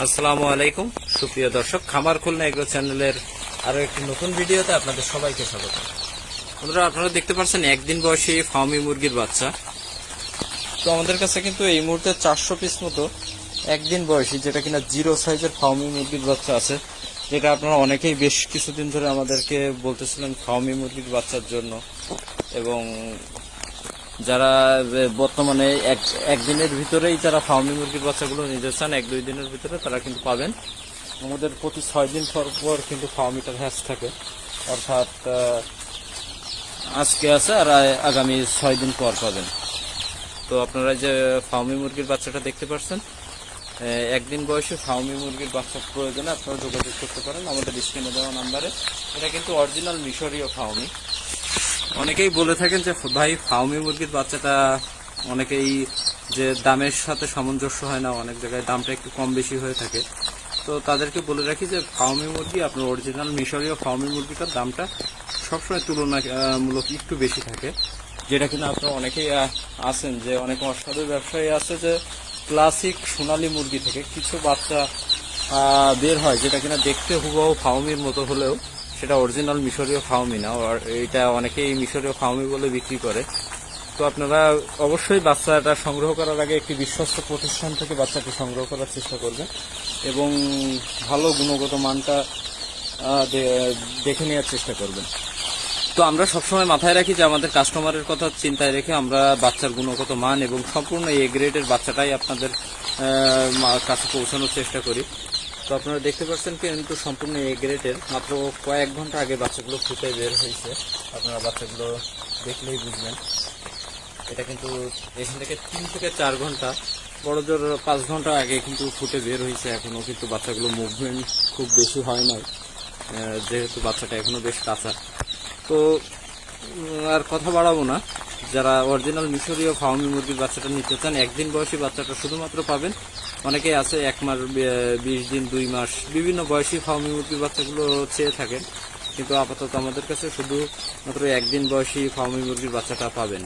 আসসালামু আলাইকুম সুপ্রিয় দর্শক, খামার খুলনা এগ্রো চ্যানেলের আরো একটি নতুন ভিডিওতে আপনাদের সবাইকে স্বাগত। বন্ধুরা, আপনারা দেখতে পাচ্ছেন একদিন বয়সী ফার্মি মুরগির বাচ্চা। তো আমাদের কাছে কিন্তু এই মুহূর্তে 400 পিস মতো একদিন বয়সী, যেটা কিনা জিরো সাইজের ফার্মি মুরগির বাচ্চা আছে, যেটা আপনারা অনেকেই বেশ কিছুদিন ধরে আমাদেরকে বলতেছিলেন ফার্মি মুরগির বাচ্চার জন্য। এবং যারা বর্তমানে একদিনের ভিতরেই যারা ফার্মি মুরগির বাচ্চাগুলো নিতে চান, 1-2 দিনের ভিতরে, তারা কিন্তু পাবেন। আমাদের প্রতি 6 দিন পর পর কিন্তু ফার্মিটার হ্যাচ থাকে, অর্থাৎ আজকে আছে আর আগামী 6 দিন পর পাবেন। তো আপনারা যে ফার্মি মুরগির বাচ্চাটা দেখতে পাচ্ছেন, একদিন বয়সে ফার্মি মুরগির বাচ্চার প্রয়োজনে আপনারা যোগাযোগ করতে পারেন আমাদের স্ক্রিনে দেওয়া নাম্বারে। এটা কিন্তু অরিজিনাল মিশরীয় ফার্মি। অনেকেই বলে থাকেন যে ভাই ফার্মি মুরগির বাচ্চাটা অনেকেই যে দামের সাথে সামঞ্জস্য হয় না, অনেক জায়গায় দামটা একটু কম বেশি হয়ে থাকে। তো তাদেরকে বলে রাখি যে ফার্মি মুরগি, আপনার অরিজিনাল মিশরীয় ফার্মি মুরগিটার দামটা সবসময় তুলনামূলক একটু বেশি থাকে। যেটা কিনা আপনারা অনেকেই আছেন যে অনেক অসাধু ব্যবসায়ী আছে যে ক্লাসিক সোনালী মুরগি থেকে কিছু বাচ্চা বের হয়, যেটা কিনা দেখতে হুবহু ফার্মির মতো হলেও সেটা অরিজিনাল মিশরীয় ফার্মি না। আর এটা অনেকেই মিশরীয় ফার্মি বলে বিক্রি করে। তো আপনারা অবশ্যই বাচ্চাটা সংগ্রহ করার আগে একটি বিশ্বস্ত প্রতিষ্ঠান থেকে বাচ্চাটি সংগ্রহ করার চেষ্টা করবেন এবং ভালো গুণগত মানটা দেখে নেওয়ার চেষ্টা করবেন। তো আমরা সবসময় মাথায় রাখি যে আমাদের কাস্টমারের কথা চিন্তায় রেখে আমরা বাচ্চার গুণগত মান এবং সম্পূর্ণ এ গ্রেডের বাচ্চাটাই আপনাদের কাছে পৌঁছানোর চেষ্টা করি। তো আপনারা দেখতে পাচ্ছেন কিন্তু সম্পূর্ণ এ গ্রেডের, মাত্র কয়েক ঘন্টা আগে বাচ্চাগুলো ফুটে বের হয়েছে। আপনারা বাচ্চাগুলো দেখলেই বুঝবেন। এটা কিন্তু এখান থেকে 3 থেকে 4 ঘন্টা, বড় জোর 5 ঘন্টা আগে কিন্তু ফুটে বের হয়েছে। এখনো কিন্তু বাচ্চাগুলো মুভমেন্ট খুব বেশি হয় নাই, যেহেতু বাচ্চাটা এখনো বেশ কাঁচা। তো আর কথা বাড়াবো না, যারা অরিজিনাল মিশরীয় ফার্মি মুরগির বাচ্চাটা নিতে চান, একদিন বয়সী বাচ্চাটা শুধুমাত্র পাবেন। অনেকেই আছে 1 মাস, 20 দিন, 2 মাস, বিভিন্ন বয়সী ফার্মি মুরগির বাচ্চাগুলো চেয়ে থাকেন, কিন্তু আপাতত আমাদের কাছে শুধুমাত্র একদিন বয়সী ফার্মি মুরগির বাচ্চাটা পাবেন।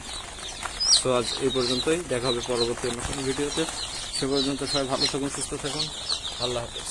তো আজ এই পর্যন্তই, দেখা হবে পরবর্তী নতুন ভিডিওতে। সে পর্যন্ত সবাই ভালো থাকুন, সুস্থ থাকুন। আল্লাহ হাফেজ।